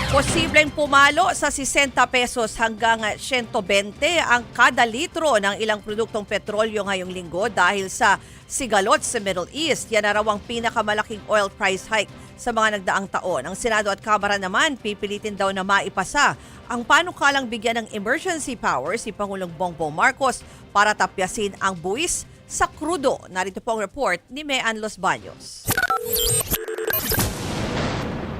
Posibleng pumalo sa 60 pesos hanggang 120 ang kada litro ng ilang produktong petrolyo ngayong linggo dahil sa sigalot sa Middle East. Yan na raw ang pinakamalaking oil price hike sa mga nagdaang taon. Ang Senado at Kamara naman pipilitin daw na maipasa ang panukalang bigyan ng emergency power si Pangulong Bongbong Marcos para tapyasin ang buwis sa krudo. Narito po ang report ni Mean Los Baños.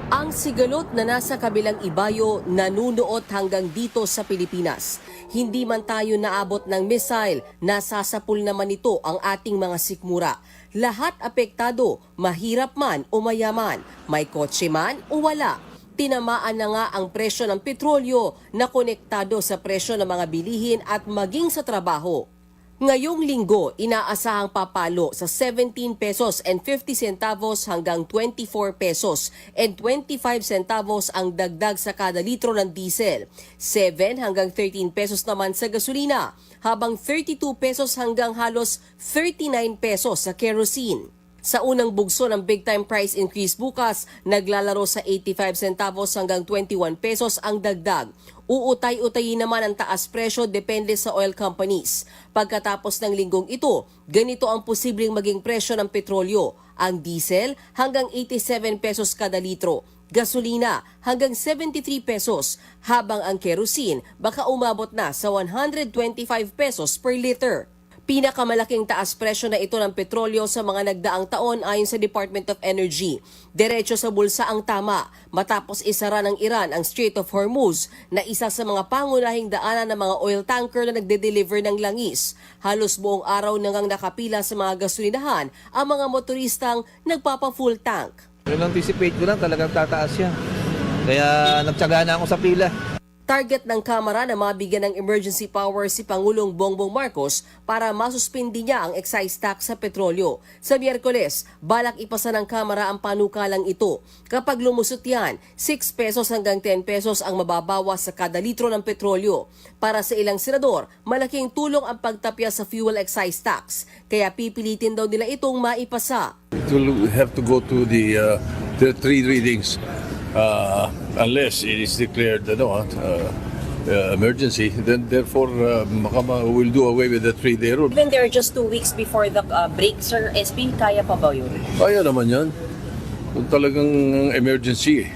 Ang sigalot na nasa kabilang ibayo nanunuot hanggang dito sa Pilipinas. Hindi man tayo naabot ng missile, nasasapul naman ito ang ating mga sikmura. Lahat apektado, mahirap man o mayaman, may kotse man o wala. Tinamaan na nga ang presyo ng petrolyo na konektado sa presyo ng mga bilihin at maging sa trabaho. Ngayong linggo, inaasahang papalo sa 17 pesos and 50 centavos hanggang 24 pesos and 25 centavos ang dagdag sa kada litro ng diesel. 7 hanggang 13 pesos naman sa gasolina, habang 32 pesos hanggang halos 39 pesos sa kerosene. Sa unang bugso ng big time price increase bukas, naglalaro sa 85 centavos hanggang 21 pesos ang dagdag. Uutay-utayin naman ang taas presyo depende sa oil companies. Pagkatapos ng linggong ito, ganito ang posibleng maging presyo ng petrolyo. Ang diesel hanggang 87 pesos kada litro, gasolina hanggang 73 pesos, habang ang kerosene baka umabot na sa 125 pesos per liter. Pinakamalaking taas presyo na ito ng petrolyo sa mga nagdaang taon ayon sa Department of Energy. Diretso sa bulsa ang tama matapos isara ng Iran ang Strait of Hormuz na isa sa mga pangunahing daanan ng mga oil tanker na nagde-deliver ng langis. Halos buong araw nang nakapila sa mga gasolinahan ang mga motoristang nagpapa-full tank. Anticipate ko lang talagang tataas yan. Kaya nagtsaga na ako sa pila. Target ng Kamara na mabigyan ng emergency power si Pangulong Bongbong Marcos para masuspindi niya ang excise tax sa petrolyo. Sa Miyerkules, balak ipasa ng Kamara ang panukalang ito. Kapag lumusot yan, 6 pesos hanggang 10 pesos ang mababawas sa kada litro ng petrolyo. Para sa ilang senador, malaking tulong ang pagtapya sa fuel excise tax. Kaya pipilitin daw nila itong maipasa. It will have to go to the 3 readings. Unless it is declared emergency, then therefore we'll do away with the 3-day rule. Even there are just 2 weeks before the break, Sir SP, kaya pa ba yun? Kaya naman yan. Kung talagang emergency,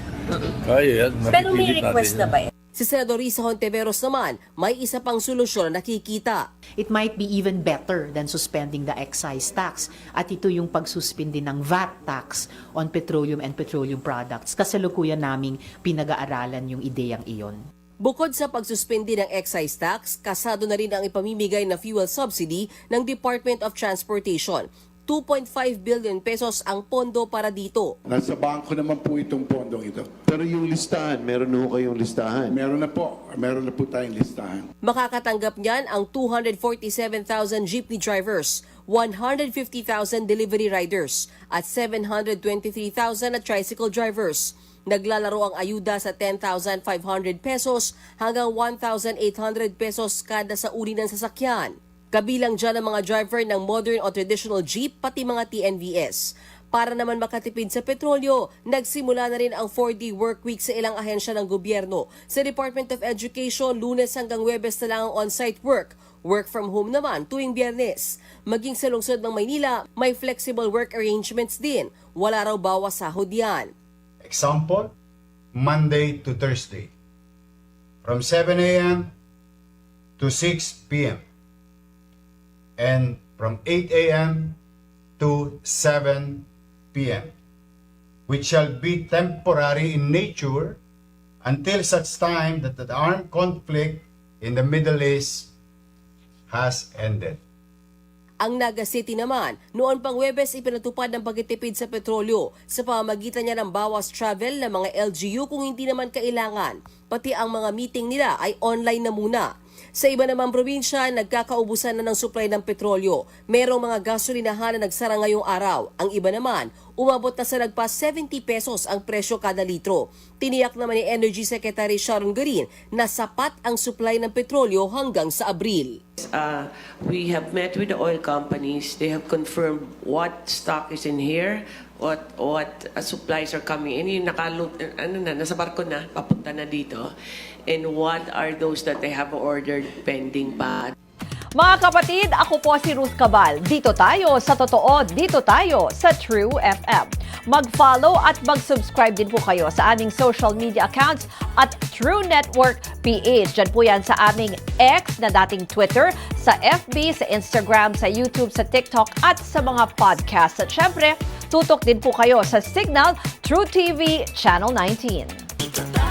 kaya yan. Pero may Mapipilit request natin na ba? Si Senador Risa Hontiveros naman, may isa pang solusyon na nakikita. It might be even better than suspending the excise tax. At ito yung pagsuspindi ng VAT tax on petroleum and petroleum products. Kasalukuyan naming pinag-aaralan yung ideyang iyon. Bukod sa pagsuspindi ng excise tax, kasado na rin ang ipamimigay na fuel subsidy ng Department of Transportation. 2.5 billion pesos ang pondo para dito. Nasa bangko naman po itong pondong ito. Pero yung listahan, meron ho kayong listahan? Meron na po tayong listahan. Makakatanggap niyan ang 247,000 jeepney drivers, 150,000 delivery riders, at 723,000 na tricycle drivers. Naglalaro ang ayuda sa 10,500 pesos hanggang 1,800 pesos kada sa uri ng sasakyan. Kabilang dyan ang mga driver ng modern o traditional jeep pati mga TNVS. Para naman makatipid sa petrolyo, nagsimula na rin ang 4-day work week sa ilang ahensya ng gobyerno. Sa Department of Education, Lunes hanggang Huwebes na lang ang on-site work. Work from home naman tuwing Biyernes. Maging sa lungsod ng Maynila, may flexible work arrangements din. Wala raw bawas sahod yan. Example, Monday to Thursday, from 7 a.m. to 6 p.m. and from 8 a.m. to 7 p.m., which shall be temporary in nature until such time that the armed conflict in the Middle East has ended. Ang Naga City naman, noon pang Huwebes ipinatupad ng pagtitipid sa petrolyo sa pamamagitan niya ng bawas travel ng mga LGU kung hindi naman kailangan. Pati ang mga meeting nila ay online na muna. Sa iba namang probinsya, nagkakaubusan na ng supply ng petrolyo. Merong mga gasolinahan na nagsara ngayong araw. Ang iba naman, umabot na sa nagpa 70 pesos ang presyo kada litro. Tiniyak naman ni Energy Secretary Sharon Garin na sapat ang supply ng petrolyo hanggang sa Abril. We have met with the oil companies. They have confirmed what stock is in here, what supplies are coming in, yung nasa barko na, papunta na dito, and what are those that they have ordered pending pa. Mga kapatid, ako po si Ruth Cabal. Dito tayo sa Totoo, dito tayo sa True FM. Mag-follow at mag-subscribe din po kayo sa aming social media accounts at True Network PH. Diyan po yan sa aming X na dating Twitter, sa FB, sa Instagram, sa YouTube, sa TikTok at sa mga podcast. At syempre, tutok din po kayo sa Signal True TV Channel 19.